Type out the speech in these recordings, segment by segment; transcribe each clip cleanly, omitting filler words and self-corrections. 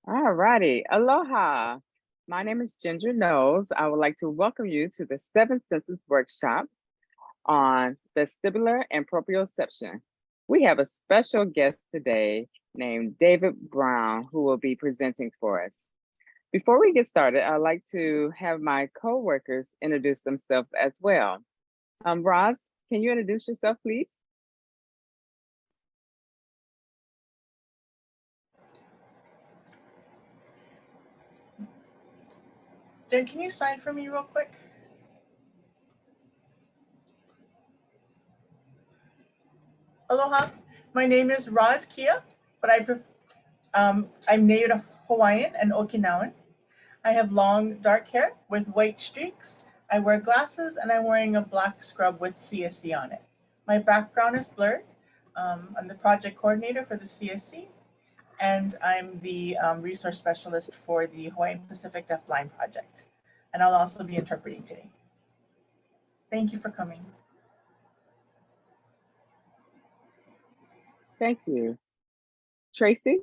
All righty. Aloha. My name is Ginger Knowles. I would like to welcome you to the Seventh Senses Workshop on Vestibular and Proprioception. We have a special guest today named David Brown who will be presenting for us. Before we get started, I'd like to have my co-workers introduce themselves as well. Roz, can you introduce yourself, please? Jen, can you sign for me real quick? Aloha, my name is Roz Kia, but I'm native Hawaiian and Okinawan. I have long dark hair with white streaks. I wear glasses and I'm wearing a black scrub with CSC on it. My background is blurred. I'm the project coordinator for the CSC, and I'm the resource specialist for the Hawaiian Pacific Deafblind Project. And I'll also be interpreting today. Thank you for coming. Thank you. Tracy?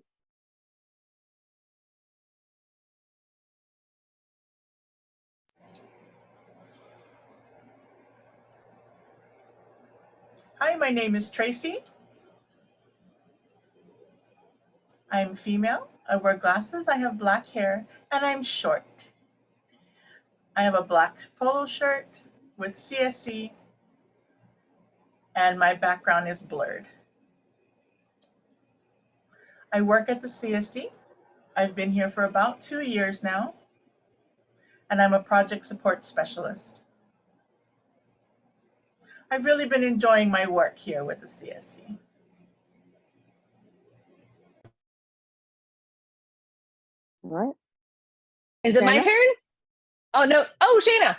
Hi, my name is Tracy. I'm female, I wear glasses, I have black hair, and I'm short. I have a black polo shirt with CSC, and my background is blurred. I work at the CSC. I've been here for about 2 years now, and I'm a project support specialist. I've really been enjoying my work here with the CSC. All right. Is it my Shana? turn? Oh, no. Oh, Shayna.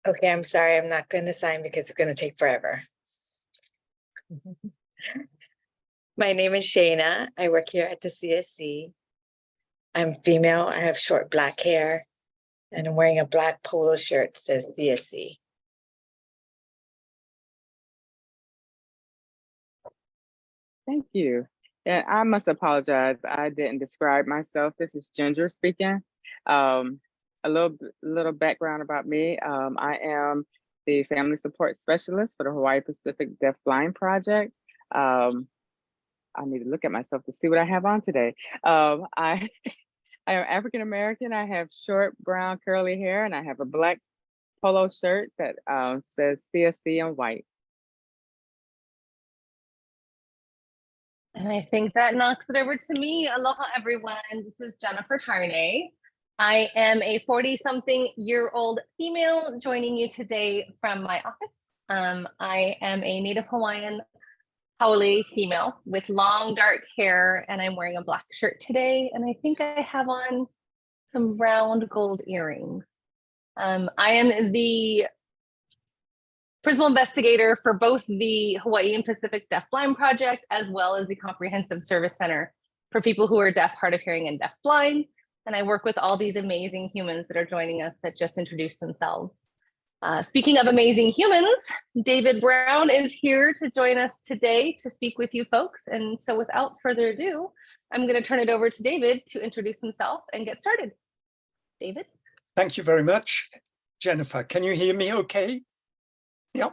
Okay, I'm sorry, I'm not going to sign because it's going to take forever. My name is Shayna. I work here at the CSC. I'm female. I have short black hair, and I'm wearing a black polo shirt that says CSC. Thank you. And I must apologize. I didn't describe myself. This is Ginger speaking. A little background about me. I am the family support specialist for the Hawaii Pacific Deafblind Project. I need to look at myself to see what I have on today. I am African American. I have short brown curly hair, and I have a black polo shirt that says CSC in white. And I think that knocks it over to me. Aloha, everyone. This is Jennifer Tarnay. I am a 40-something-year-old female joining you today from my office. I am a Native Hawaiian haole female with long dark hair, and I'm wearing a black shirt today. And I think I have on some round gold earrings. I am the principal investigator for both the Hawaii and Pacific Deafblind Project, as well as the Comprehensive Service Center for people who are deaf, hard of hearing, and deafblind. And I work with all these amazing humans that are joining us that just introduced themselves. Speaking of amazing humans, David Brown is here to join us today to speak with you folks. And so without further ado, I'm going to turn it over to David to introduce himself and get started. David? Thank you very much, Jennifer. Can you hear me okay? Yeah.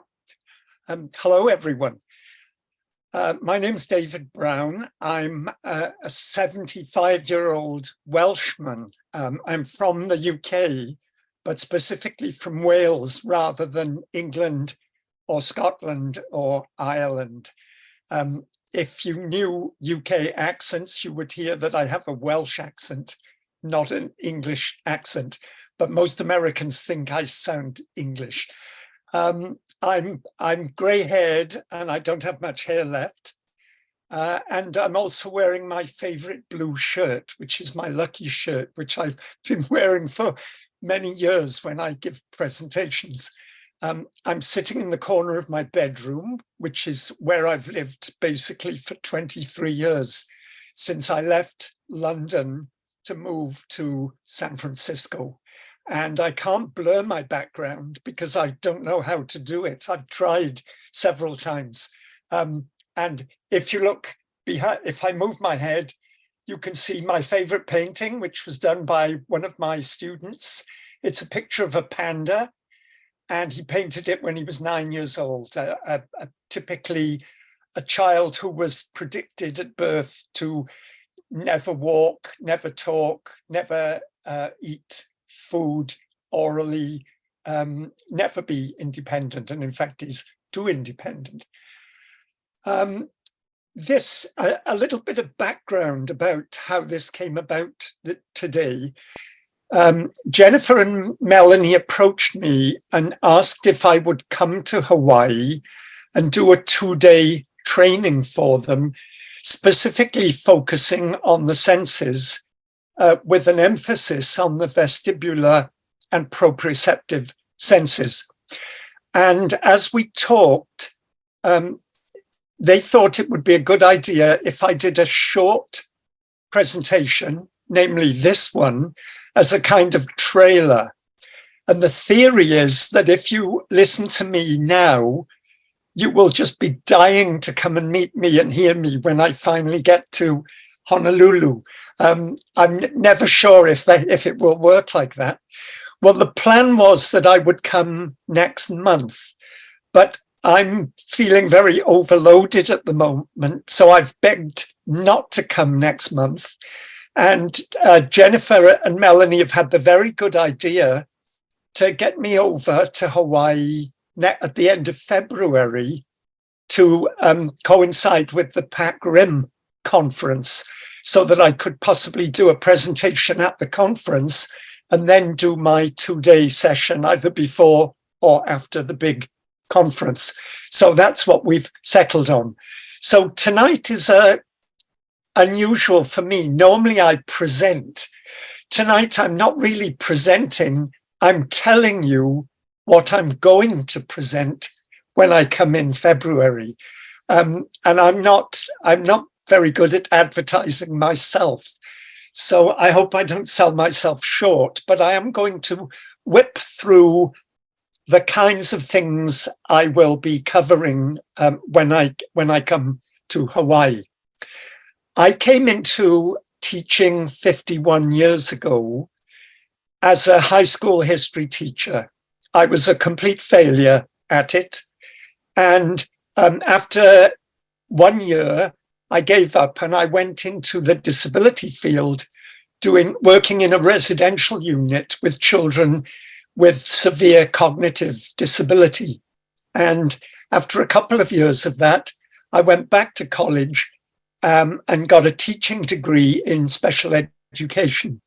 Hello, everyone. My name's David Brown. I'm a 75-year-old Welshman. I'm from the UK, but specifically from Wales rather than England or Scotland or Ireland. If you knew UK accents, you would hear that I have a Welsh accent, not an English accent, but most Americans think I sound English. I'm grey-haired and I don't have much hair left. And I'm also wearing my favorite blue shirt, which is my lucky shirt, which I've been wearing for many years when I give presentations. I'm sitting in the corner of my bedroom, which is where I've lived basically for 23 years since I left London to move to San Francisco. And I can't blur my background because I don't know how to do it. I've tried several times. And if you look behind, if I move my head, you can see my favorite painting, which was done by one of my students. It's a picture of a panda, and he painted it when he was 9 years old, typically a child who was predicted at birth to never walk, never talk, never eat food orally, never be independent, and in fact is too independent. This, a little bit of background about how this came about today. Jennifer and Melanie approached me and asked if I would come to Hawaii and do a 2-day training for them, specifically focusing on the senses, with an emphasis on the vestibular and proprioceptive senses. And as we talked, they thought it would be a good idea if I did a short presentation, namely this one, as a kind of trailer. And the theory is that if you listen to me now, you will just be dying to come and meet me and hear me when I finally get to Honolulu. I'm never sure if it will work like that. Well, the plan was that I would come next month, but I'm feeling very overloaded at the moment, so I've begged not to come next month. And Jennifer and Melanie have had the very good idea to get me over to Hawaii at the end of February to coincide with the Pac Rim conference, so that I could possibly do a presentation at the conference and then do my 2-day session either before or after the big conference. So that's what we've settled on. So tonight is unusual for me. Normally I present. Tonight I'm not really presenting. I'm telling you what I'm going to present when I come in February. And I'm not very good at advertising myself. So I hope I don't sell myself short, but I am going to whip through the kinds of things I will be covering when I come to Hawaii. I came into teaching 51 years ago as a high school history teacher. I was a complete failure at it. And after 1 year, I gave up and I went into the disability field, working in a residential unit with children with severe cognitive disability. And after a couple of years of that, I went back to college and got a teaching degree in special education.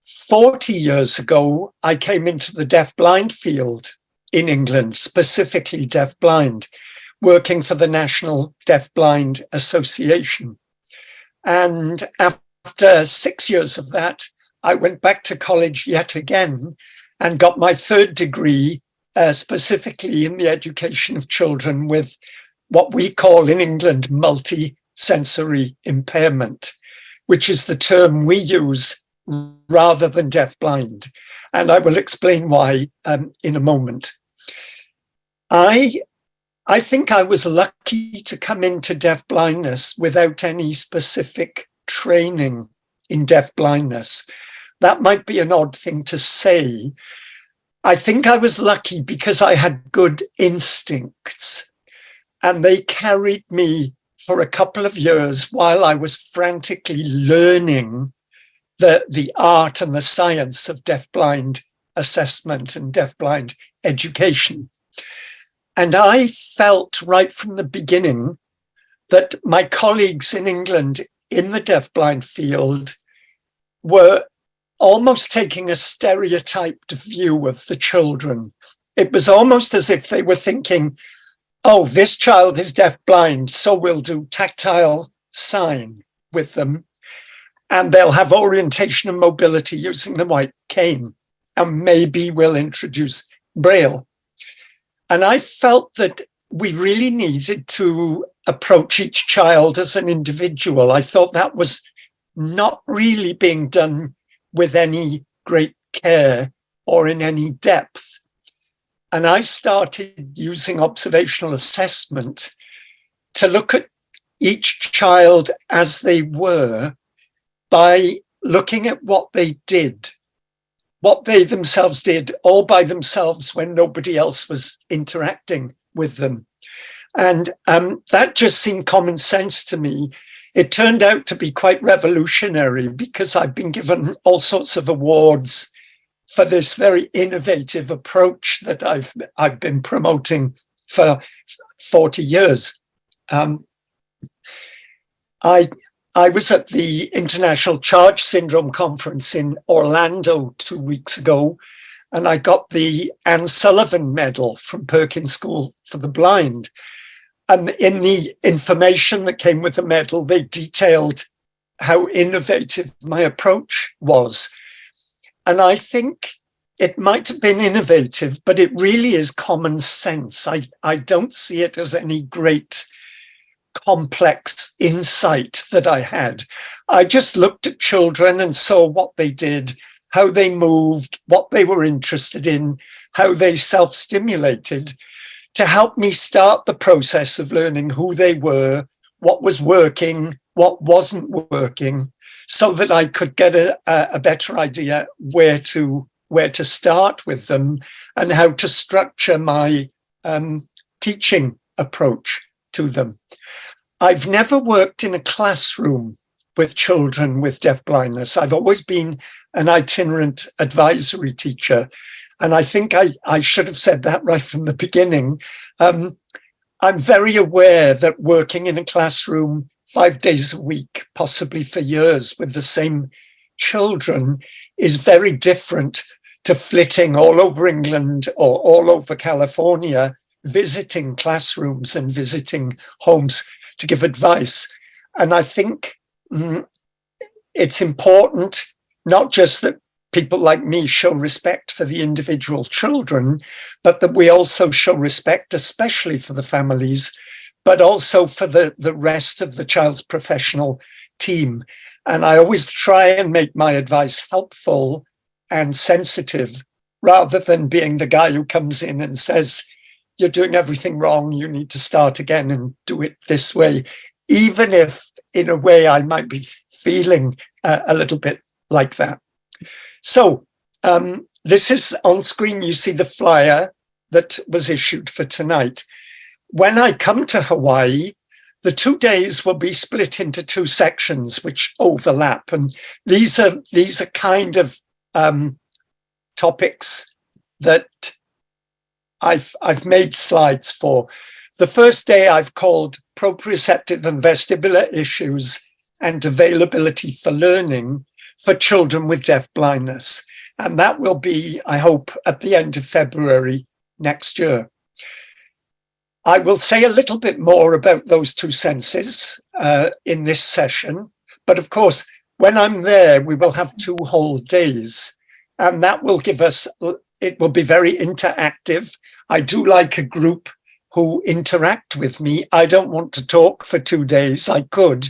40 years ago, I came into the deaf-blind field in England, specifically deaf-blind, working for the National Deaf-Blind Association. And after 6 years of that, I went back to college yet again and got my 3rd degree, specifically in the education of children with what we call in England multi-sensory impairment, which is the term we use rather than deaf-blind. And I will explain why in a moment. I think I was lucky to come into deaf-blindness without any specific training in deaf-blindness. That might be an odd thing to say. I think I was lucky because I had good instincts, and they carried me for a couple of years while I was frantically learning the art and the science of deaf-blind assessment and deaf-blind education. And I felt right from the beginning that my colleagues in England in the deaf-blind field were almost taking a stereotyped view of the children. It was almost as if they were thinking, oh, this child is deaf-blind, so we'll do tactile sign with them, and they'll have orientation and mobility using the white cane, and maybe we'll introduce Braille. And I felt that we really needed to approach each child as an individual. I thought that was not really being done with any great care or in any depth. And I started using observational assessment to look at each child as they were by looking at what they did, what they themselves did all by themselves when nobody else was interacting with them. And that just seemed common sense to me. It turned out to be quite revolutionary because I've been given all sorts of awards for this very innovative approach that I've been promoting for 40 years. I was at the International Charge Syndrome Conference in Orlando 2 weeks ago, and I got the Anne Sullivan Medal from Perkins School for the Blind. And in the information that came with the medal, they detailed how innovative my approach was. And I think it might have been innovative, but it really is common sense. I don't see it as any great complex insight that I had. I just looked at children and saw what they did, how they moved, what they were interested in, how they self-stimulated, to help me start the process of learning who they were, what was working, what wasn't working, so that I could get a better idea where to start with them and how to structure my teaching approach to them. I've never worked in a classroom with children with deafblindness. I've always been an itinerant advisory teacher. And I think I should have said that right from the beginning. I'm very aware that working in a classroom 5 days a week, possibly for years with the same children, is very different to flitting all over England or all over California, visiting classrooms and visiting homes to give advice. And I think it's important not just that people like me show respect for the individual children, but that we also show respect, especially for the families, but also for the rest of the child's professional team. And I always try and make my advice helpful and sensitive, rather than being the guy who comes in and says, you're doing everything wrong, you need to start again and do it this way, even if in a way I might be feeling a little bit like that. So this is on screen. You see the flyer that was issued for tonight. When I come to Hawaii, the 2 days will be split into 2 sections which overlap. And these are kind of topics that I've made slides for. The first day I've called Proprioceptive and Vestibular Issues and Availability for Learning for Children with Deafblindness. And that will be, I hope, at the end of February next year. I will say a little bit more about those 2 senses in this session. But of course, when I'm there, we will have 2 whole days. And that will give us, it will be very interactive. I do like a group who interact with me. I don't want to talk for 2 days. I could.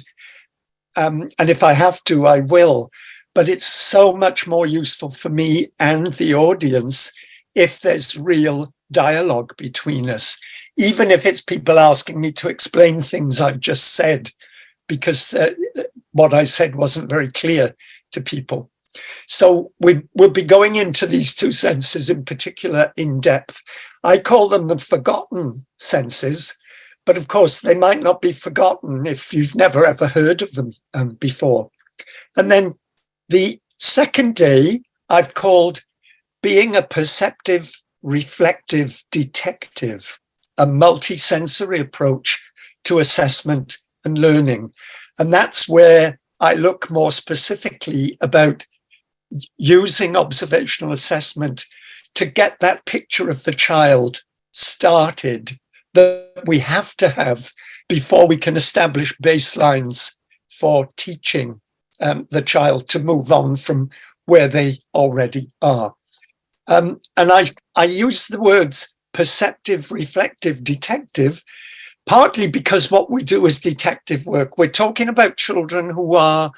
And if I have to, I will. But it's so much more useful for me and the audience if there's real dialogue between us, even if it's people asking me to explain things I've just said, because what I said wasn't very clear to people. So we'll be going into these 2 senses in particular in depth. I call them the forgotten senses, but of course they might not be forgotten if you've never ever heard of them before. And then the second day I've called Being a Perceptive, Reflective Detective, a multisensory approach to assessment and learning. And that's where I look more specifically about using observational assessment to get that picture of the child started that we have to have before we can establish baselines for teaching the child to move on from where they already are. And I use the words perceptive, reflective, detective, partly because what we do is detective work. We're talking about children who are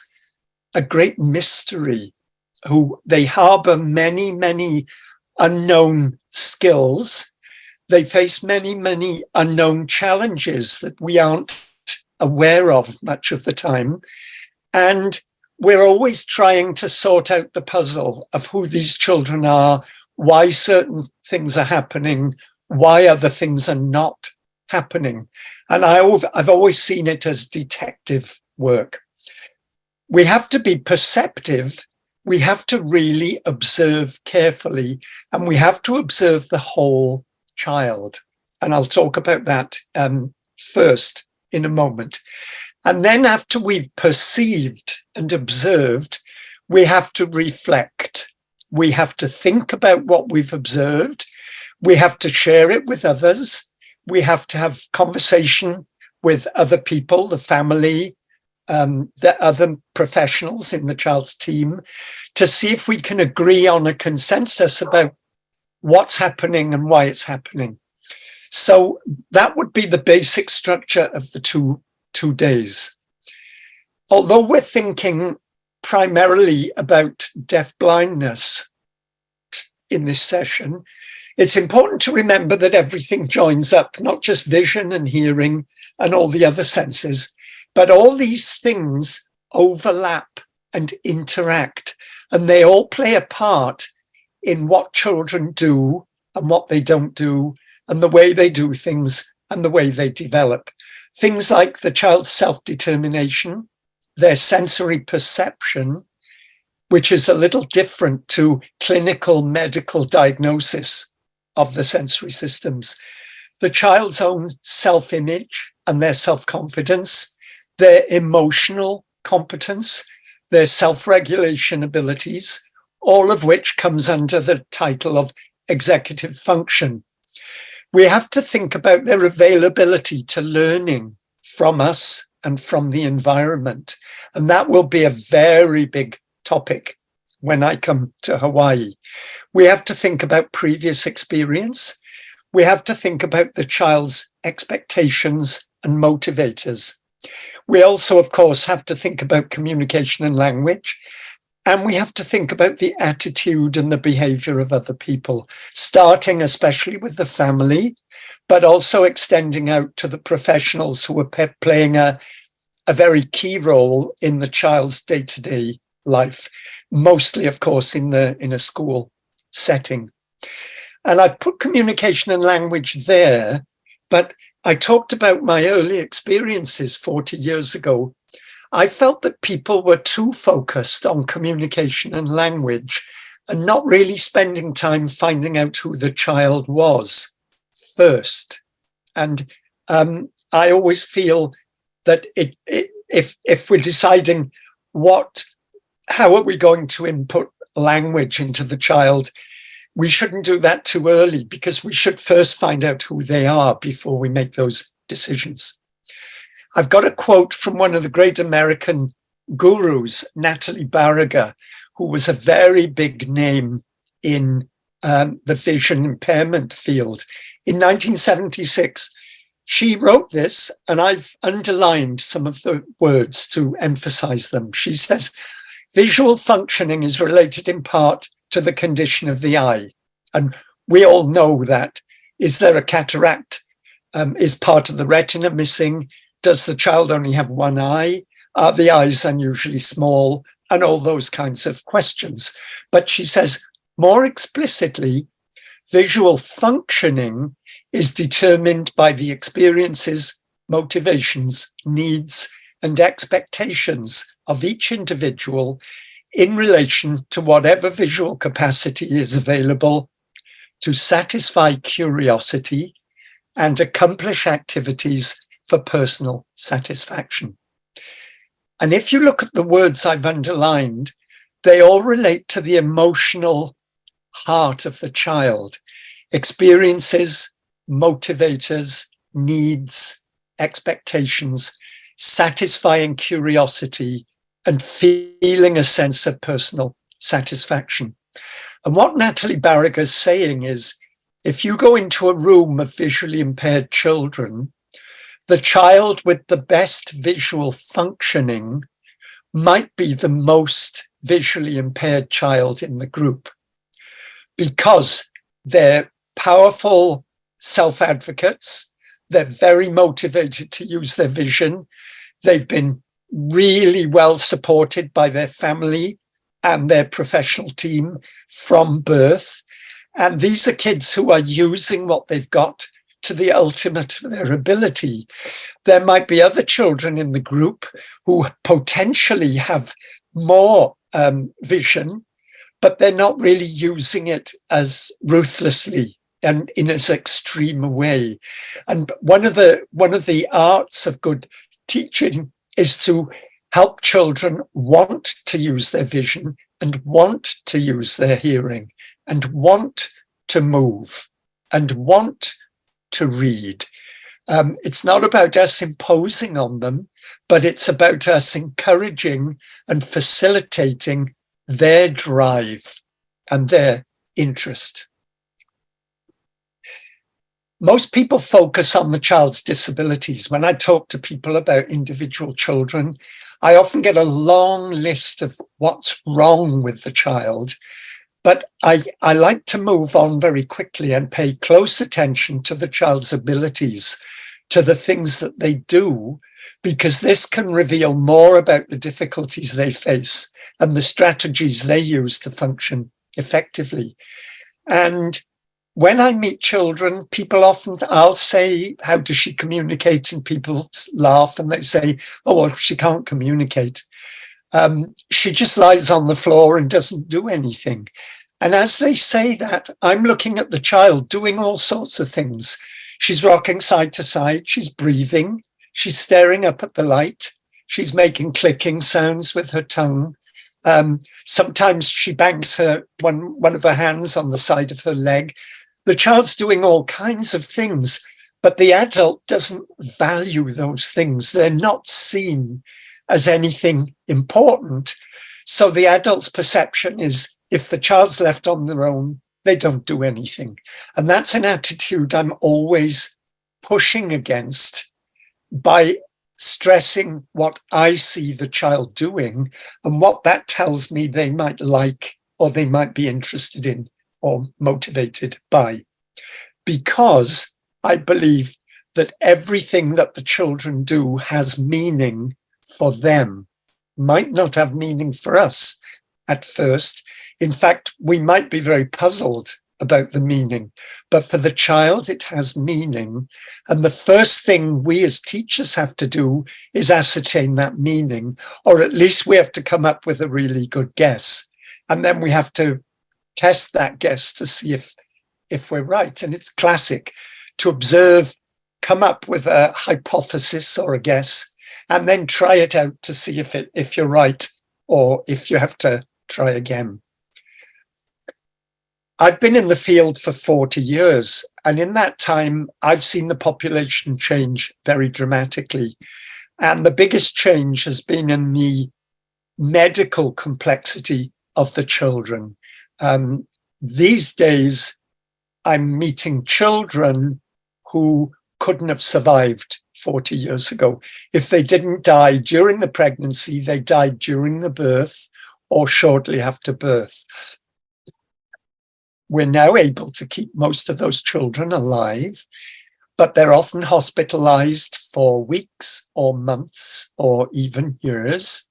a great mystery who they harbor many, many unknown skills. They face many, many unknown challenges that we aren't aware of much of the time. And we're always trying to sort out the puzzle of who these children are, why certain things are happening, why other things are not happening. And I've always seen it as detective work. We have to be perceptive. We have to really observe carefully, and we have to observe the whole child. And I'll talk about that first in a moment. And then after we've perceived and observed, we have to reflect. We have to think about what we've observed. We have to share it with others. We have to have conversation with other people, the family, the other professionals in the child's team, to see if we can agree on a consensus about what's happening and why it's happening. So that would be the basic structure of the two days. Although we're thinking primarily about deaf-blindness in this session, it's important to remember that everything joins up, not just vision and hearing and all the other senses, but all these things overlap and interact, and they all play a part in what children do and what they don't do, and the way they do things and the way they develop. Things like the child's self-determination, their sensory perception, which is a little different to clinical medical diagnosis of the sensory systems, the child's own self-image and their self-confidence, their emotional competence, their self-regulation abilities, all of which comes under the title of executive function. We have to think about their availability to learning from us and from the environment. And that will be a very big topic when I come to Hawaii. We have to think about previous experience. We have to think about the child's expectations and motivators. We also, of course, have to think about communication and language. And we have to think about the attitude and the behavior of other people, starting especially with the family, but also extending out to the professionals who are playing a very key role in the child's day-to-day life, mostly, of course, in a school setting. And I've put communication and language there, but I talked about my early experiences 40 years ago. I felt that people were too focused on communication and language and not really spending time finding out who the child was first. And I always feel that if we're deciding how are we going to input language into the child, we shouldn't do that too early, because we should first find out who they are before we make those decisions. I've got a quote from one of the great American gurus, Natalie Barriger, who was a very big name in the vision impairment field. In 1976, she wrote this, and I've underlined some of the words to emphasize them. She says, visual functioning is related in part to the condition of the eye. And we all know that. Is there a cataract? Is part of the retina missing? Does the child only have one eye? Are the eyes unusually small? And all those kinds of questions. But she says, more explicitly, visual functioning is determined by the experiences, motivations, needs, and expectations of each individual in relation to whatever visual capacity is available to satisfy curiosity and accomplish activities for personal satisfaction. And if you look at the words I've underlined, they all relate to the emotional heart of the child. Experiences, motivators, needs, expectations, satisfying curiosity, and feeling a sense of personal satisfaction. And what Natalie Barriger is saying is, if you go into a room of visually impaired children, the child with the best visual functioning might be the most visually impaired child in the group, because they're powerful self-advocates. They're very motivated to use their vision. They've been really well supported by their family and their professional team from birth. And these are kids who are using what they've got to the ultimate of their ability. There might be other children in the group who potentially have more vision, but they're not really using it as ruthlessly and in as extreme a way. And one of the arts of good teaching is to help children want to use their vision and want to use their hearing and want to move and want to read. It's not about us imposing on them, but it's about us encouraging and facilitating their drive and their interest. Most people focus on the child's disabilities. When I talk to people about individual children, I often get a long list of what's wrong with the child. But I like to move on very quickly and pay close attention to the child's abilities, to the things that they do, because this can reveal more about the difficulties they face and the strategies they use to function effectively. And when I meet children, people often, I'll say, how does she communicate? And people laugh and they say, oh, well, she can't communicate. She just lies on the floor and doesn't do anything. And as they say that, I'm looking at the child doing all sorts of things. She's rocking side to side. She's breathing. She's staring up at the light. She's making clicking sounds with her tongue. Sometimes she bangs one of her hands on the side of her leg. The child's doing all kinds of things, but the adult doesn't value those things. They're not seen as anything important. So the adult's perception is if the child's left on their own, they don't do anything. And that's an attitude I'm always pushing against by stressing what I see the child doing and what that tells me they might like or they might be interested in or motivated by. Because I believe that everything that the children do has meaning for them, might not have meaning for us at first. In fact, we might be very puzzled about the meaning, but for the child, it has meaning. And the first thing we as teachers have to do is ascertain that meaning, or at least we have to come up with a really good guess. And then we have to test that guess to see if we're right. And it's classic to observe, come up with a hypothesis or a guess, and then try it out to see if you're right or if you have to try again. I've been in the field for 40 years, and in that time, I've seen the population change very dramatically. And the biggest change has been in the medical complexity of the children. These days, I'm meeting children who couldn't have survived 40 years ago. If they didn't die during the pregnancy, they died during the birth or shortly after birth. We're now able to keep most of those children alive, but they're often hospitalized for weeks or months or even years.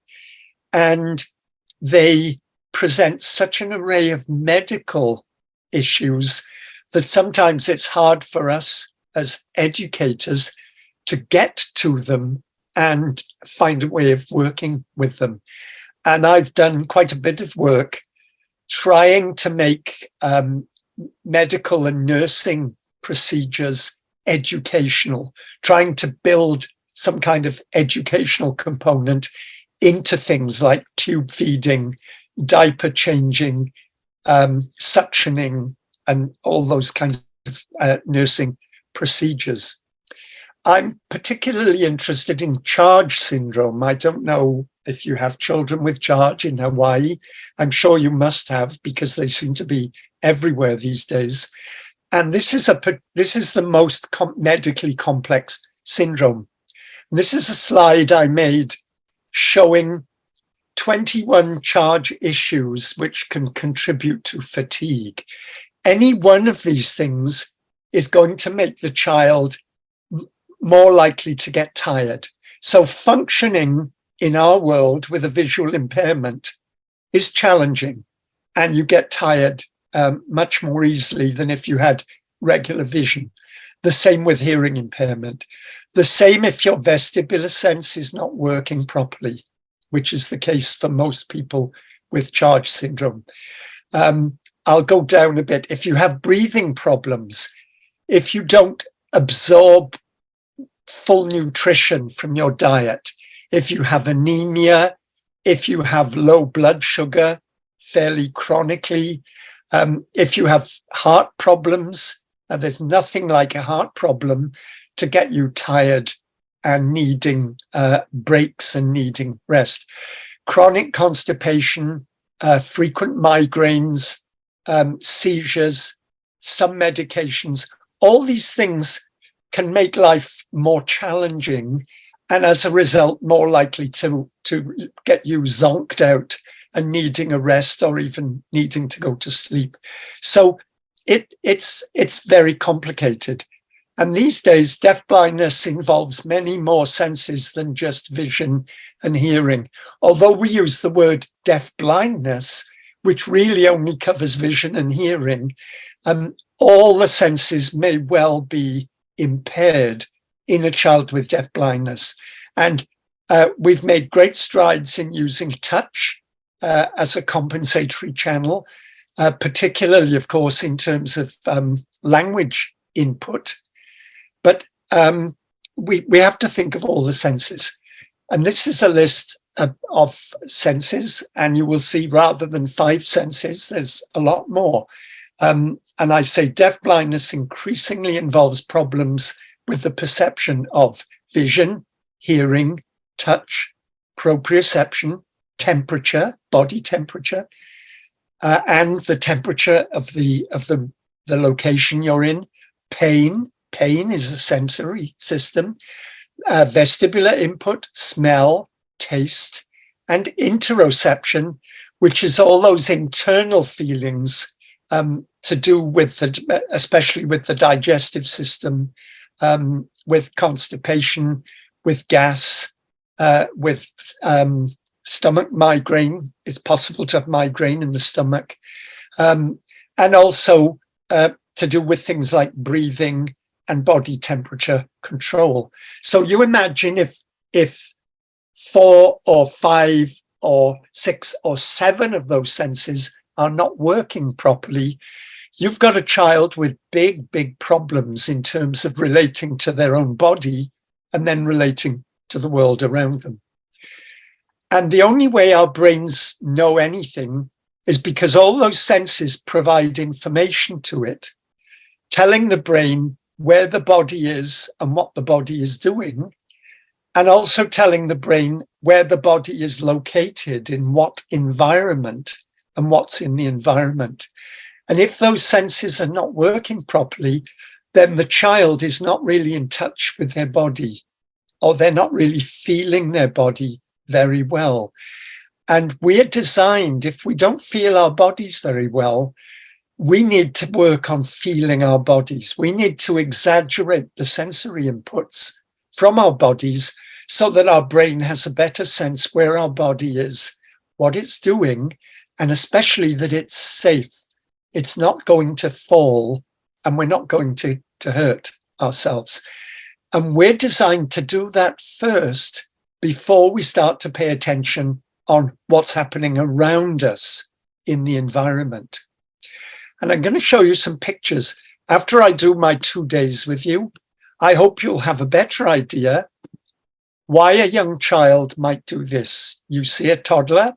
And they present such an array of medical issues that sometimes it's hard for us as educators to get to them and find a way of working with them. And I've done quite a bit of work trying to make medical and nursing procedures educational, trying to build some kind of educational component into things like tube feeding, diaper changing, suctioning, and all those kinds of nursing procedures. I'm particularly interested in charge syndrome. I don't know if you have children with charge in Hawaii. I'm sure you must have, because they seem to be everywhere these days. And this is the most medically complex syndrome. And this is a slide I made showing 21 charge issues which can contribute to fatigue. Any one of these things is going to make the child more likely to get tired. So functioning in our world with a visual impairment is challenging, and you get tired much more easily than if you had regular vision. The same with hearing impairment. The same if your vestibular sense is not working properly, which is the case for most people with charge syndrome. I'll go down a bit. If you have breathing problems, if you don't absorb full nutrition from your diet, if you have anemia, if you have low blood sugar fairly chronically, if you have heart problems, there's nothing like a heart problem to get you tired and needing breaks and needing rest. Chronic constipation, frequent migraines, seizures, some medications, all these things can make life more challenging, and as a result, more likely to get you zonked out and needing a rest or even needing to go to sleep. So it's very complicated. And these days, deafblindness involves many more senses than just vision and hearing. Although we use the word deafblindness, which really only covers vision and hearing, all the senses may well be impaired in a child with deafblindness. And we've made great strides in using touch as a compensatory channel, particularly, of course, in terms of language input. But we have to think of all the senses. And this is a list of senses, and you will see rather than 5 senses, there's a lot more. And I say deafblindness increasingly involves problems with the perception of vision, hearing, touch, proprioception, temperature, body temperature, and the temperature of the location you're in. Pain is a sensory system. Vestibular input, smell, taste, and interoception, which is all those internal feelings to do with especially with the digestive system, with constipation, with gas, with stomach migraine. It's possible to have migraine in the stomach, and also to do with things like breathing and body temperature control. So you imagine if 4 or 5 or 6 or 7 of those senses are not working properly, you've got a child with big problems in terms of relating to their own body and then relating to the world around them. And the only way our brains know anything is because all those senses provide information to it, telling the brain where the body is and what the body is doing, and also telling the brain where the body is located in what environment and what's in the environment. And if those senses are not working properly, then the child is not really in touch with their body, or they're not really feeling their body very well. And we're designed, if we don't feel our bodies very well, we need to work on feeling our bodies. We need to exaggerate the sensory inputs from our bodies so that our brain has a better sense where our body is, what it's doing, and especially that it's safe. It's not going to fall, and we're not going to hurt ourselves. And we're designed to do that first before we start to pay attention on what's happening around us in the environment. And I'm going to show you some pictures. After I do my 2 days with you, I hope you'll have a better idea why a young child might do this. You see a toddler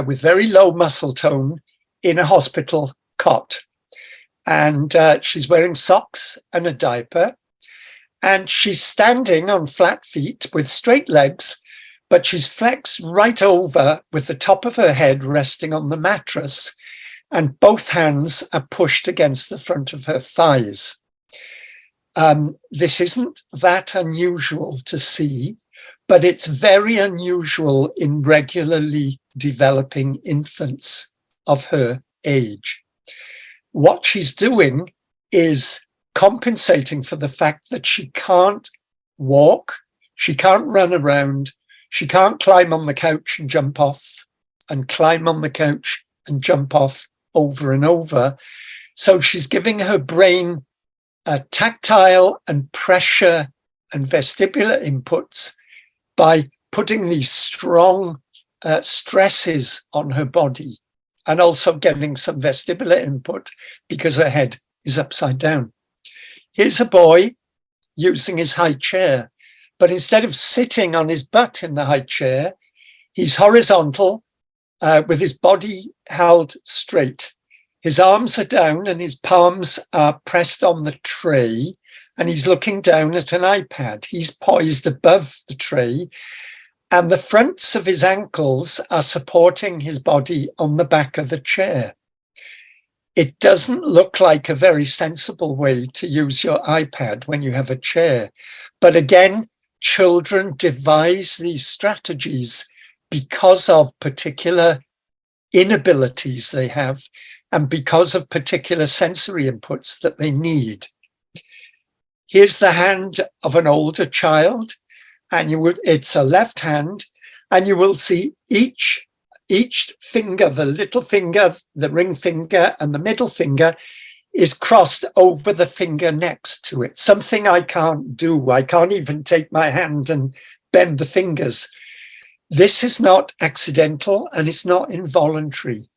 with very low muscle tone in a hospital cot. And she's wearing socks and a diaper. And she's standing on flat feet with straight legs, but she's flexed right over with the top of her head resting on the mattress, and both hands are pushed against the front of her thighs. This isn't that unusual to see, but it's very unusual in regularly developing infants of her age. What she's doing is compensating for the fact that she can't walk, she can't run around, she can't climb on the couch and jump off and climb on the couch and jump off over and over. So she's giving her brain tactile and pressure and vestibular inputs by putting these strong stresses on her body, and also getting some vestibular input because her head is upside down. Here's a boy using his high chair, but instead of sitting on his butt in the high chair, he's horizontal with his body held straight. His arms are down and his palms are pressed on the tray, and he's looking down at an iPad. He's poised above the tray, and the fronts of his ankles are supporting his body on the back of the chair. It doesn't look like a very sensible way to use your iPad when you have a chair. But again, children devise these strategies because of particular inabilities they have and because of particular sensory inputs that they need. Here's the hand of an older child, and it's a left hand, and you will see each finger, the little finger, the ring finger, and the middle finger is crossed over the finger next to it. Something I can't do. I can't even take my hand and bend the fingers. This is not accidental and it's not involuntary.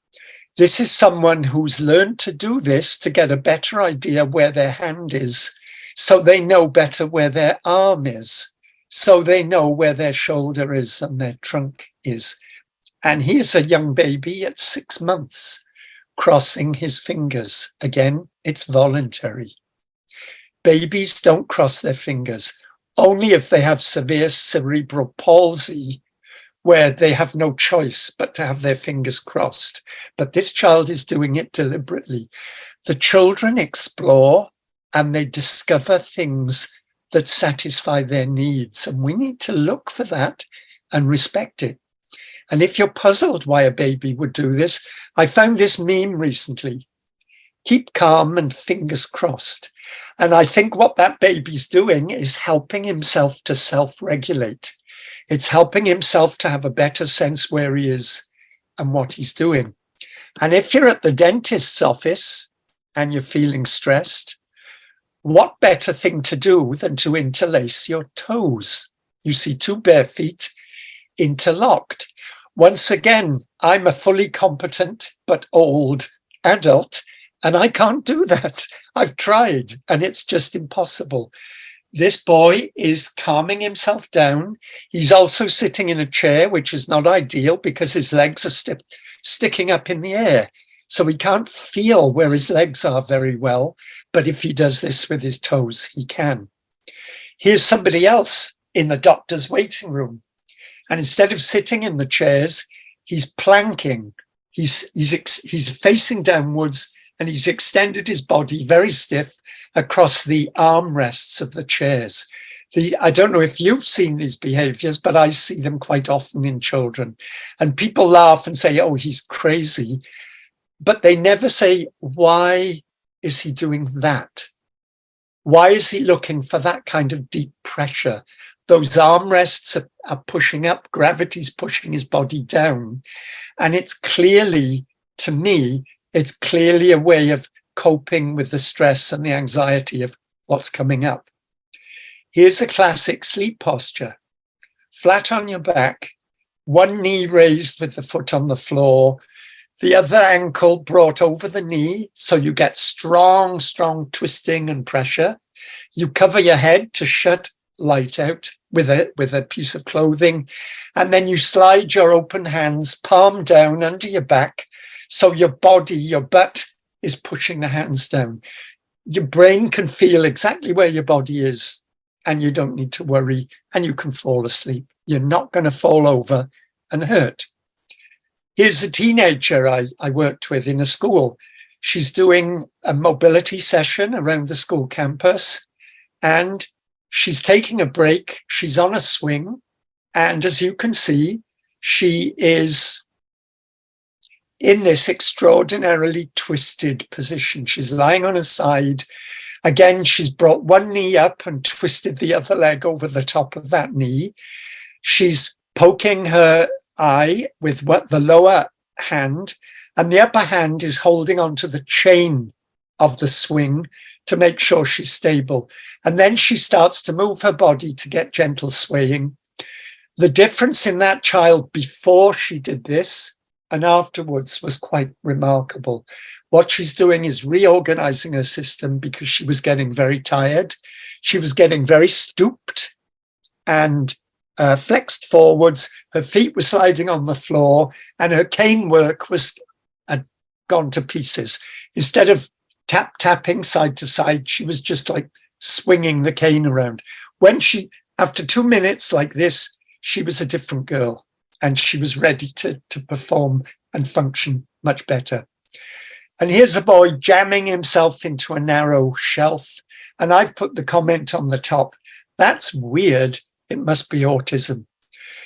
This is someone who's learned to do this to get a better idea where their hand is, so they know better where their arm is, so they know where their shoulder is and their trunk is. And here's a young baby at 6 months crossing his fingers. Again, it's voluntary. Babies don't cross their fingers, only if they have severe cerebral palsy, where they have no choice but to have their fingers crossed. But this child is doing it deliberately. The children explore and they discover things that satisfy their needs. And we need to look for that and respect it. And if you're puzzled why a baby would do this, I found this meme recently. Keep calm and fingers crossed. And I think what that baby's doing is helping himself to self-regulate. It's helping himself to have a better sense where he is and what he's doing. And if you're at the dentist's office and you're feeling stressed, what better thing to do than to interlace your toes? You see two bare feet interlocked. Once again, I'm a fully competent but old adult, and I can't do that. I've tried, and it's just impossible. This boy is calming himself down. He's also sitting in a chair, which is not ideal because his legs are sticking up in the air. So he can't feel where his legs are very well. But if he does this with his toes, he can. Here's somebody else in the doctor's waiting room. And instead of sitting in the chairs, he's planking. He's facing downwards, and he's extended his body very stiff across the armrests of the chairs. I don't know if you've seen these behaviors, but I see them quite often in children. And people laugh and say, oh, he's crazy. But they never say, why is he doing that? Why is he looking for that kind of deep pressure? Those armrests are pushing up, gravity's pushing his body down. And it's clearly, to me, it's clearly a way of coping with the stress and the anxiety of what's coming up. Here's a classic sleep posture. Flat on your back, one knee raised with the foot on the floor, the other ankle brought over the knee, so you get strong twisting and pressure. You cover your head to shut light out with a piece of clothing, and then you slide your open hands palm down under your back, so your body, your butt is pushing the hands down. Your brain can feel exactly where your body is, and you don't need to worry, and you can fall asleep. You're not going to fall over and hurt. Here's a teenager I worked with in a school. She's doing a mobility session around the school campus, and she's taking a break. She's on a swing, And as you can see, she is in this extraordinarily twisted position. She's lying on her side. Again, she's brought one knee up and twisted the other leg over the top of that knee. She's poking her eye with the lower hand, and the upper hand is holding onto the chain of the swing to make sure she's stable. And then she starts to move her body to get gentle swaying. The difference in that child before she did this and afterwards was quite remarkable. What she's doing is reorganizing her system because she was getting very tired. She was getting very stooped and flexed forwards. Her feet were sliding on the floor and her cane work was gone to pieces. Instead of tapping side to side, she was just like swinging the cane around. When she, after 2 minutes like this, she was a different girl and she was ready to perform and function much better. And here's a boy jamming himself into a narrow shelf. And I've put the comment on the top, that's weird, it must be autism.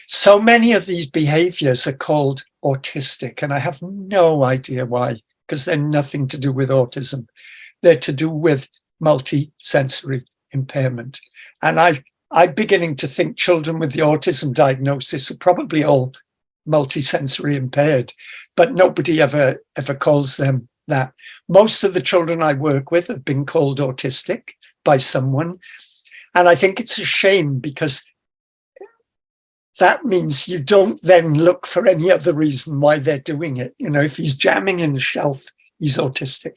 So many of these behaviors are called autistic, and I have no idea why, because they're nothing to do with autism. They're to do with multisensory impairment. And I'm beginning to think children with the autism diagnosis are probably all multisensory impaired, but nobody ever calls them that. Most of the children I work with have been called autistic by someone. And I think it's a shame because that means you don't then look for any other reason why they're doing it. You know, if he's jamming in the shelf, he's autistic.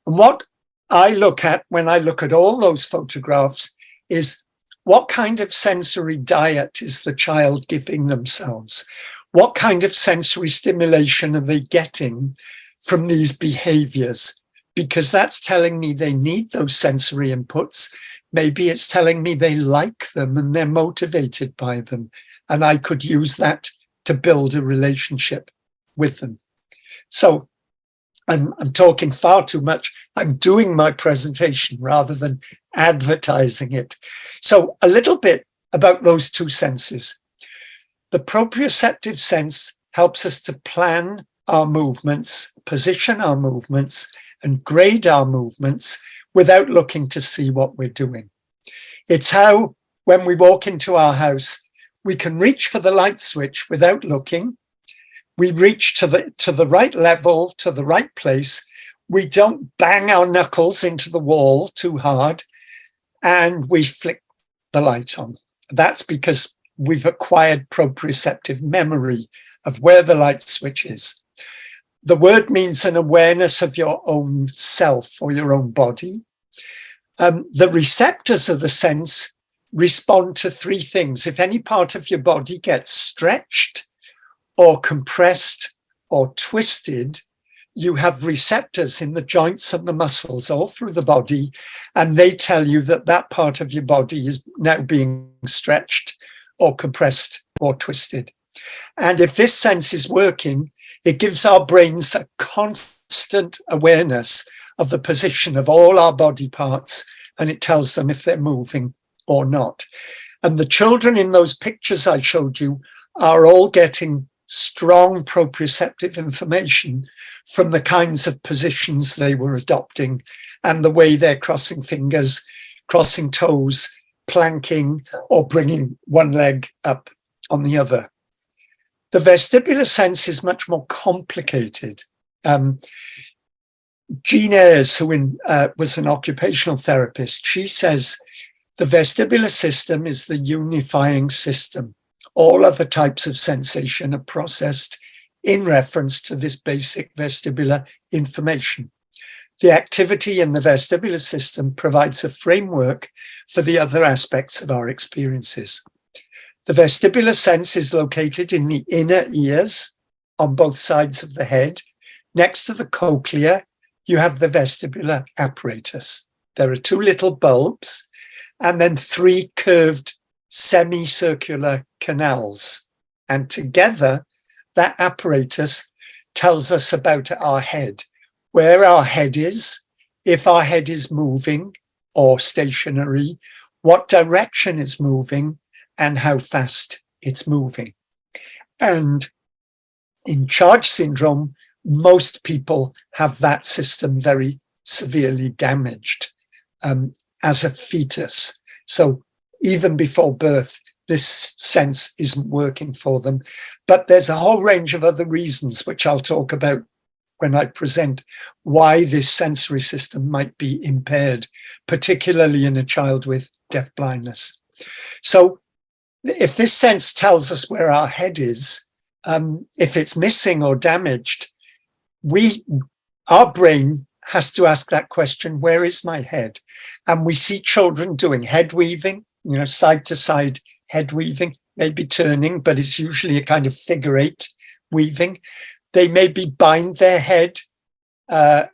And what I look at when I look at all those photographs is what kind of sensory diet is the child giving themselves? What kind of sensory stimulation are they getting from these behaviors? Because that's telling me they need those sensory inputs. Maybe it's telling me they like them and they're motivated by them. And I could use that to build a relationship with them. So I'm talking far too much. I'm doing my presentation rather than advertising it. So a little bit about those two senses. The proprioceptive sense helps us to plan our movements, position our movements, and grade our movements without looking to see what we're doing. It's how, when we walk into our house, we can reach for the light switch without looking. We reach to the right level, to the right place. We don't bang our knuckles into the wall too hard, and we flick the light on. That's because we've acquired proprioceptive memory of where the light switch is. The word means an awareness of your own self or your own body. The receptors of the sense respond to three things. If any part of your body gets stretched or compressed or twisted, you have receptors in the joints and the muscles all through the body, and they tell you that that part of your body is now being stretched or compressed or twisted. And if this sense is working, it gives our brains a constant awareness of the position of all our body parts, and it tells them if they're moving or not. And the children in those pictures I showed you are all getting strong proprioceptive information from the kinds of positions they were adopting and the way they're crossing fingers, crossing toes, planking, or bringing one leg up on the other. The vestibular sense is much more complicated. Jean Ayres, who was an occupational therapist, she says the vestibular system is the unifying system. All other types of sensation are processed in reference to this basic vestibular information. The activity in the vestibular system provides a framework for the other aspects of our experiences. The vestibular sense is located in the inner ears on both sides of the head. Next to the cochlea, you have the vestibular apparatus. There are two little bulbs and then three curved semicircular canals. And together, that apparatus tells us about our head, where our head is, if our head is moving or stationary, what direction is moving, and how fast it's moving. And in charge syndrome, most people have that system very severely damaged as a fetus. So even before birth, this sense isn't working for them. But there's a whole range of other reasons, which I'll talk about when I present, why this sensory system might be impaired, particularly in a child with deaf blindness. So if this sense tells us where our head is, if it's missing or damaged, our brain has to ask that question, where is my head? And we see children doing head weaving, side to side head weaving, maybe turning, but it's usually a kind of figure eight weaving. They maybe bind their head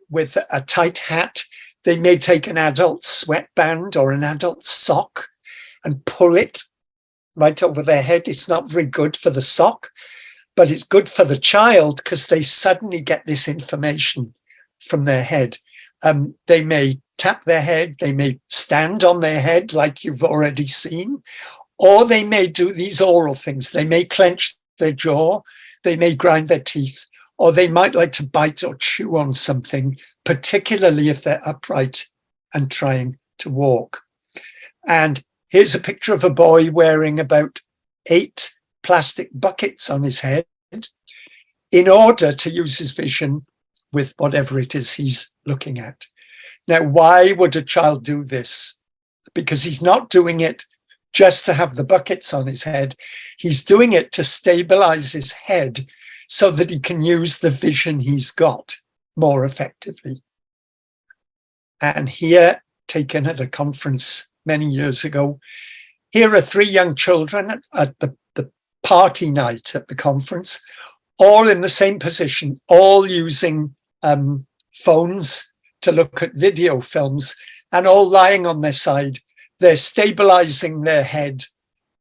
with a tight hat. They may take an adult sweatband or an adult sock and pull it right over their head. It's not very good for the sock, but it's good for the child because they suddenly get this information from their head. They may tap their head, they may stand on their head like you've already seen, or they may do these oral things. They may clench their jaw, they may grind their teeth, or they might like to bite or chew on something, particularly if they're upright and trying to walk. And here's a picture of a boy wearing about 8 plastic buckets on his head in order to use his vision with whatever it is he's looking at. Now, why would a child do this? Because he's not doing it just to have the buckets on his head. He's doing it to stabilize his head so that he can use the vision he's got more effectively. And here, taken at a conference many years ago, here are 3 young children at the party night at the conference, all in the same position, all using phones to look at video films and all lying on their side. They're stabilizing their head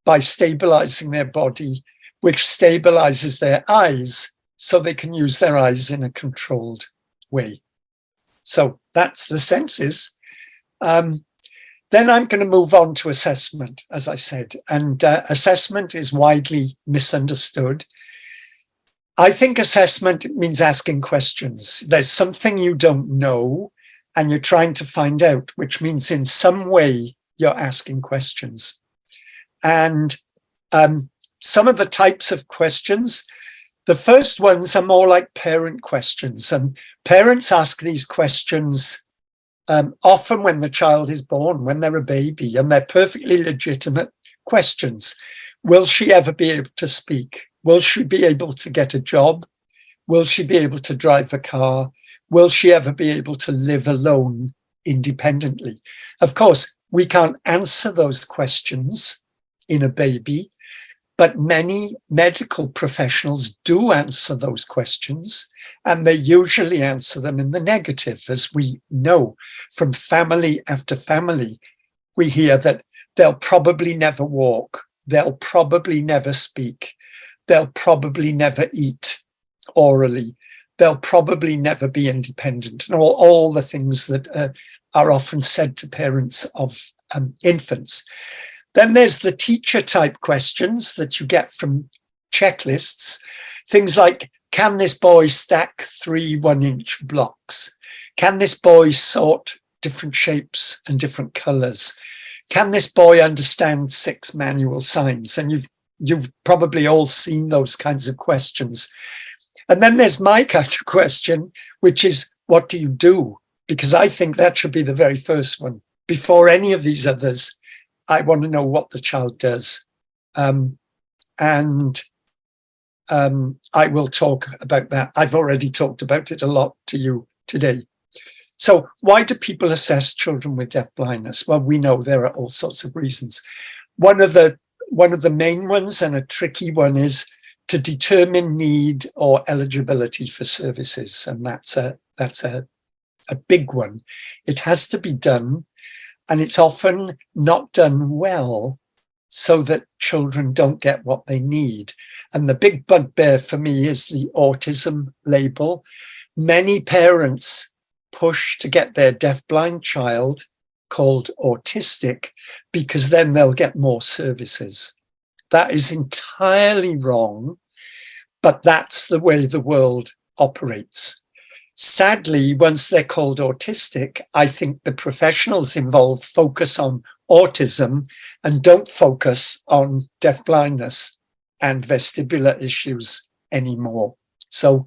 by stabilizing their body, which stabilizes their eyes so they can use their eyes in a controlled way. So that's the senses. Then I'm going to move on to assessment, as I said, and assessment is widely misunderstood. I think assessment means asking questions. There's something you don't know and you're trying to find out, which means in some way you're asking questions. And some of the types of questions, the first ones are more like parent questions. And parents ask these questions often when the child is born, when they're a baby, and they're perfectly legitimate questions. Will she ever be able to speak? Will she be able to get a job? Will she be able to drive a car? Will she ever be able to live alone independently? Of course, we can't answer those questions in a baby, but many medical professionals do answer those questions, and they usually answer them in the negative. As we know from family after family, we hear that they'll probably never walk, they'll probably never speak, they'll probably never eat orally, they'll probably never be independent, and all the things that are often said to parents of infants. Then there's the teacher type questions that you get from checklists. Things like, can this boy stack 3 1-inch blocks? Can this boy sort different shapes and different colors? Can this boy understand 6 manual signs? And you've probably all seen those kinds of questions. And then there's my kind of question, which is, what do you do? Because I think that should be the very first one. Before any of these others, I want to know what the child does. I will talk about that. I've already talked about it a lot to you today. So why do people assess children with deaf blindness? Well, we know there are all sorts of reasons. One of the main ones, and a tricky one, is to determine need or eligibility for services. And that's a big one. It has to be done, and it's often not done well, so that children don't get what they need. And the big bugbear for me is the autism label. Many parents push to get their deafblind child called autistic because then they'll get more services. That is entirely wrong, but that's the way the world operates. Sadly, once they're called autistic, I think the professionals involved focus on autism and don't focus on deafblindness and vestibular issues anymore. So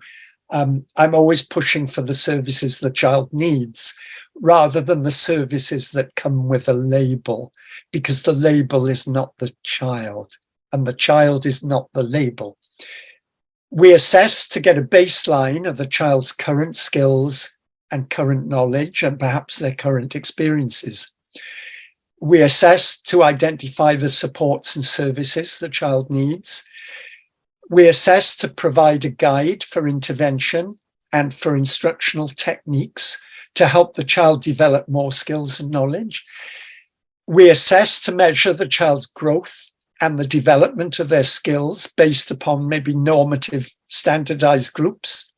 I'm always pushing for the services the child needs rather than the services that come with a label, because the label is not the child and the child is not the label. We assess to get a baseline of the child's current skills and current knowledge and perhaps their current experiences. We assess to identify the supports and services the child needs. We assess to provide a guide for intervention and for instructional techniques to help the child develop more skills and knowledge. We assess to measure the child's growth and the development of their skills based upon maybe normative standardized groups.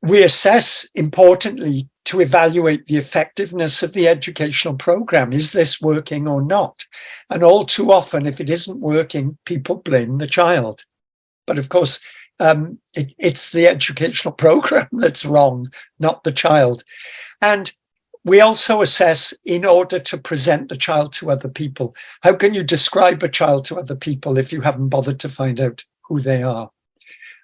We assess, importantly, to evaluate the effectiveness of the educational program. Is this working or not? And all too often, if it isn't working, people blame the child. But of course, it's the educational program that's wrong, not the child. And we also assess in order to present the child to other people. How can you describe a child to other people if you haven't bothered to find out who they are?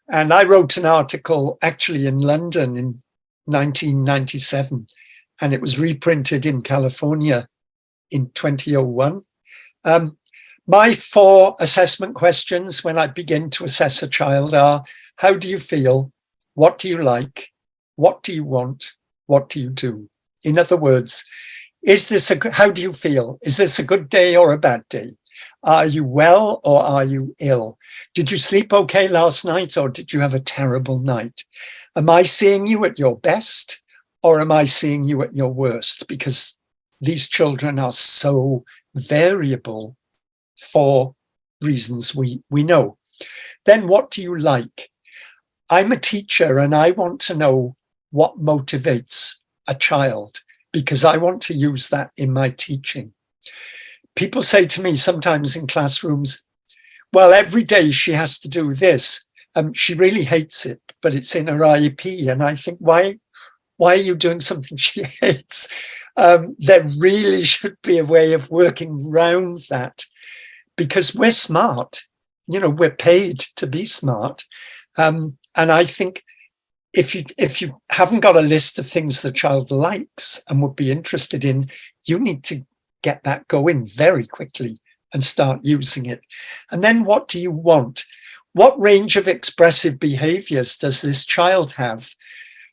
And I wrote an article actually in London in 1997, and it was reprinted in California in 2001. My 4 assessment questions when I begin to assess a child are: how do you feel? What do you like? What do you want? What do you do? In other words, how do you feel? Is this a good day or a bad day? Are you well or are you ill? Did you sleep okay last night or did you have a terrible night? Am I seeing you at your best or am I seeing you at your worst? Because these children are so variable for reasons we know. Then what do you like? I'm a teacher and I want to know what motivates a child, because I want to use that in my teaching. People say to me sometimes in classrooms, well, every day she has to do this. She really hates it, but it's in her IEP. And I think, why are you doing something she hates? There really should be a way of working around that, because we're smart. We're paid to be smart. And I think if you haven't got a list of things the child likes and would be interested in, you need to get that going very quickly and start using it. And then what do you want? What range of expressive behaviors does this child have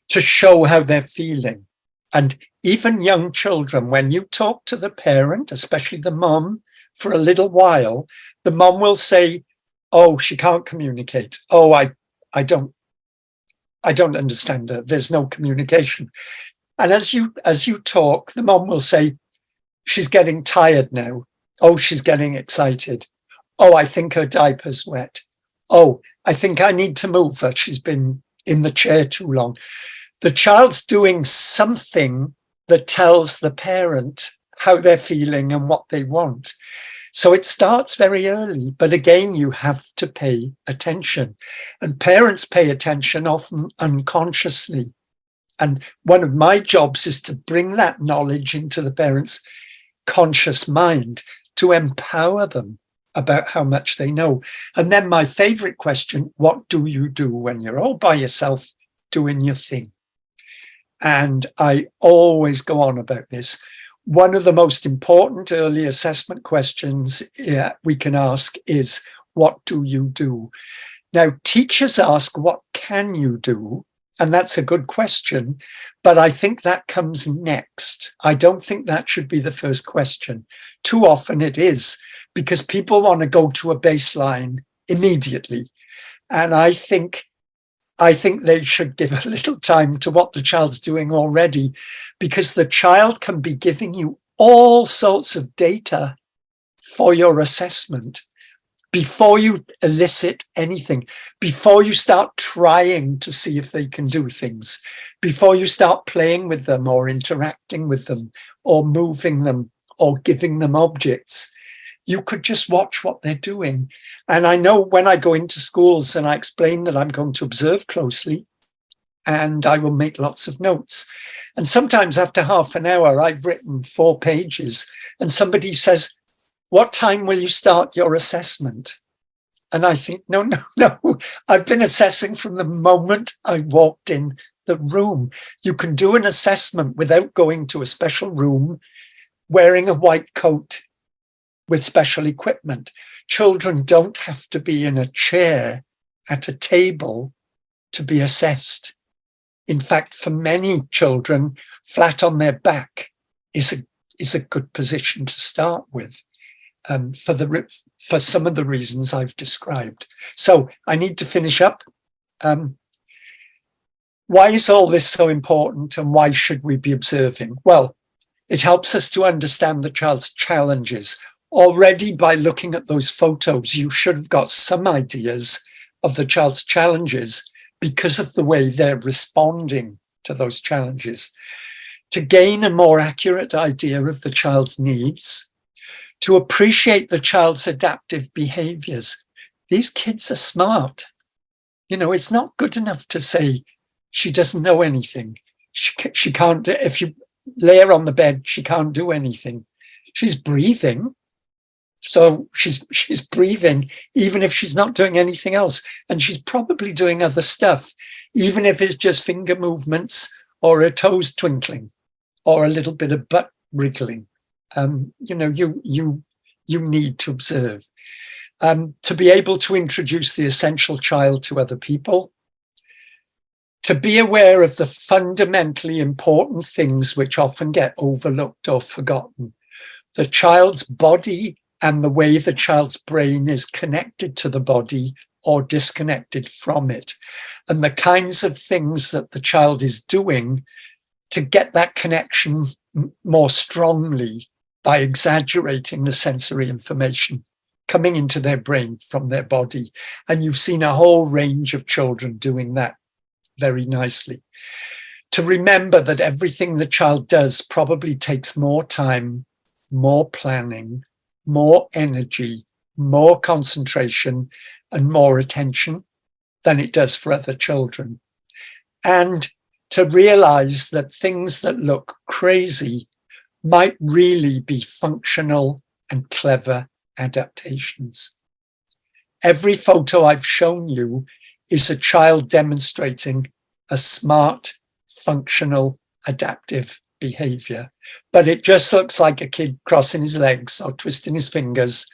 to show how they're feeling? And even young children, when you talk to the parent, especially the mom, for a little while, the mom will say, oh, she can't communicate. Oh, I don't understand her. There's no communication. And as you talk, the mom will say, she's getting tired now. Oh, she's getting excited. Oh, I think her diaper's wet. Oh, I think I need to move her. She's been in the chair too long. The child's doing something that tells the parent how they're feeling and what they want. So it starts very early, but again, you have to pay attention. And parents pay attention often unconsciously. And one of my jobs is to bring that knowledge into the parents' conscious mind to empower them about how much they know. And then my favorite question, what do you do when you're all by yourself doing your thing? And I always go on about this. One of the most important early assessment questions we can ask is, what do you do? Now, teachers ask, what can you do? And that's a good question, but I think that comes next. I don't think that should be the first question. Too often it is, because people want to go to a baseline immediately. And I think they should give a little time to what the child's doing already, because the child can be giving you all sorts of data for your assessment before you elicit anything, before you start trying to see if they can do things, before you start playing with them or interacting with them or moving them or giving them objects. you could just watch what they're doing. And I know when I go into schools and I explain that I'm going to observe closely, and I will make lots of notes. And sometimes after half an hour, I've written 4 pages and somebody says, what time will you start your assessment? And I think, no. I've been assessing from the moment I walked in the room. You can do an assessment without going to a special room, wearing a white coat with special equipment. Children don't have to be in a chair at a table to be assessed. In fact, for many children, flat on their back is a good position to start with, for some of the reasons I've described. So I need to finish up. Why is all this so important, and why should we be observing? Well, it helps us to understand the child's challenges. Already by looking at those photos, you should have got some ideas of the child's challenges because of the way they're responding to those challenges. To gain a more accurate idea of the child's needs, to appreciate the child's adaptive behaviors. These kids are smart. You know, it's not good enough to say she doesn't know anything. She can't, if you lay her on the bed, she can't do anything. She's breathing. So she's breathing, even if she's not doing anything else. And she's probably doing other stuff, even if it's just finger movements or her toes twinkling or a little bit of butt wriggling. You know, you need to observe. To be able to introduce the essential child to other people. To be aware of the fundamentally important things which often get overlooked or forgotten. The child's body and the way the child's brain is connected to the body or disconnected from it, and the kinds of things that the child is doing to get that connection more strongly by exaggerating the sensory information coming into their brain from their body. And you've seen a whole range of children doing that very nicely. To remember that everything the child does probably takes more time, more planning, more energy, more concentration, and more attention than it does for other children. And to realize that things that look crazy might really be functional and clever adaptations. Every photo I've shown you is a child demonstrating a smart, functional, adaptive behavior, but it just looks like a kid crossing his legs or twisting his fingers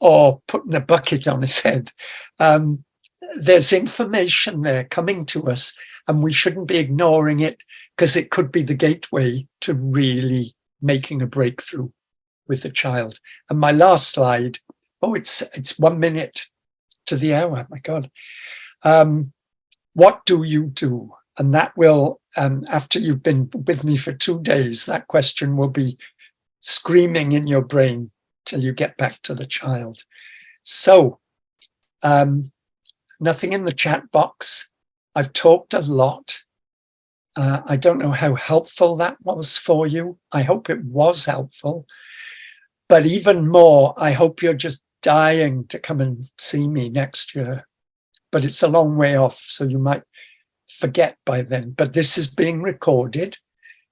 or putting a bucket on his head. There's information there coming to us, and we shouldn't be ignoring it because it could be the gateway to really making a breakthrough with the child. And my last slide, it's 1 minute to the hour, my God. What do you do? And that will, after you've been with me for 2 days, that question will be screaming in your brain till you get back to the child. So, nothing in the chat box. I've talked a lot. I don't know how helpful that was for you. I hope it was helpful. But even more, I hope you're just dying to come and see me next year. But it's a long way off, so you might forget by then. But this is being recorded,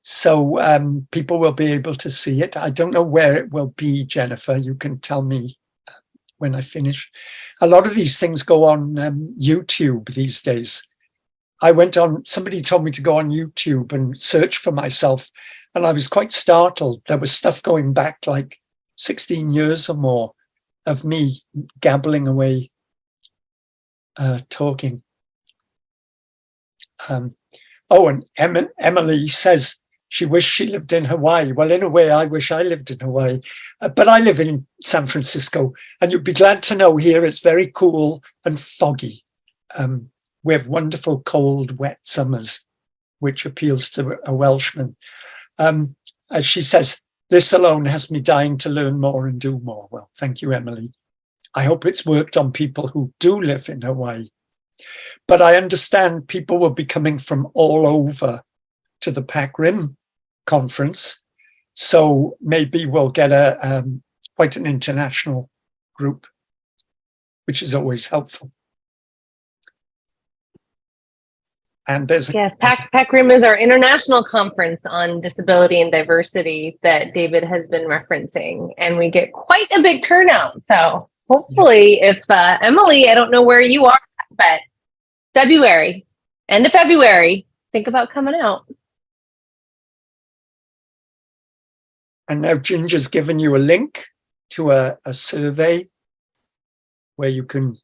so people will be able to see it. I don't know where it will be, Jennifer. You can tell me when I finish. A lot of these things go on YouTube these days. I went on, somebody told me to go on YouTube and search for myself, and I was quite startled. There was stuff going back like 16 years or more of me gabbling away, talking. And Emily says she wished she lived in Hawaii. Well, in a way, I wish I lived in Hawaii, but I live in San Francisco, and you'd be glad to know here it's very cool and foggy. We have wonderful, cold, wet summers, which appeals to a Welshman. As she says, this alone has me dying to learn more and do more. Well, thank you, Emily. I hope it's worked on people who do live in Hawaii. But I understand people will be coming from all over to the Pac Rim conference. So maybe we'll get a quite an international group, which is always helpful. And there's Yes, PAC Room is our international conference on disability and diversity that David has been referencing, and we get quite a big turnout. So hopefully, if Emily, I don't know where you are, but February, end of February, think about coming out. And now Ginger's given you a link to a survey where you can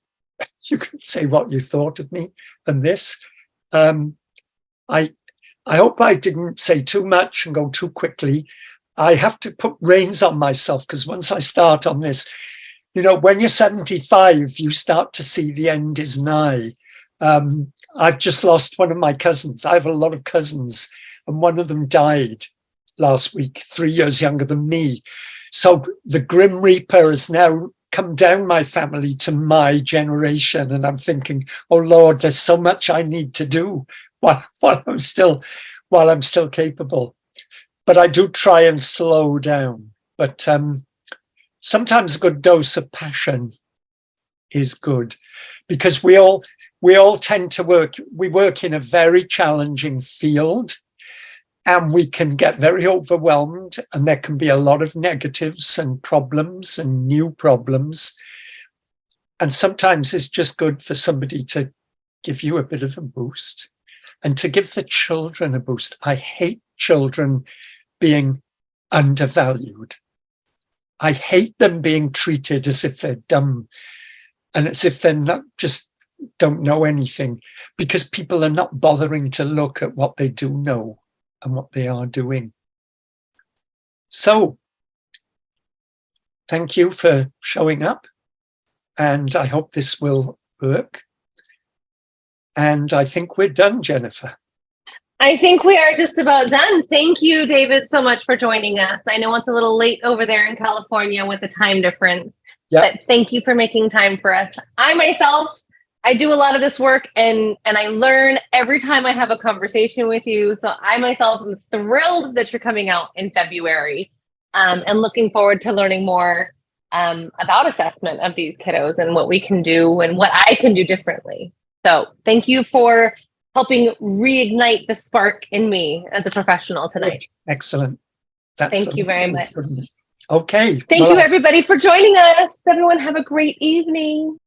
say what you thought of me and this. I hope I didn't say too much and go too quickly. I have to put reins on myself because once I start on this, you know, when you're 75, you start to see the end is nigh. I've just lost one of my cousins. I have a lot of cousins, and one of them died last week, 3 years younger than me. So the Grim Reaper has now come down my family to my generation, and I'm thinking, oh Lord, there's so much I need to do while I'm still capable. But I do try and slow down. But sometimes a good dose of passion is good, because we all tend to work in a very challenging field, and we can get very overwhelmed, and there can be a lot of negatives and problems and new problems. And sometimes it's just good for somebody to give you a bit of a boost and to give the children a boost. I hate children being undervalued. I hate them being treated as if they're dumb and as if they're not, just don't know anything, because people are not bothering to look at what they do know and what they are doing. So, thank you for showing up, and I hope this will work. And I think we're done, Jennifer. I think we are just about done. Thank you, David, so much for joining us. I know it's a little late over there in California with the time difference, but thank you for making time for us. I do a lot of this work, and I learn every time I have a conversation with you. So I myself am thrilled that you're coming out in February, and looking forward to learning more about assessment of these kiddos and what we can do and what I can do differently. So thank you for helping reignite the spark in me as a professional tonight. Excellent. Thank you very much. Okay. Thank you, everybody, for joining us. Everyone have a great evening.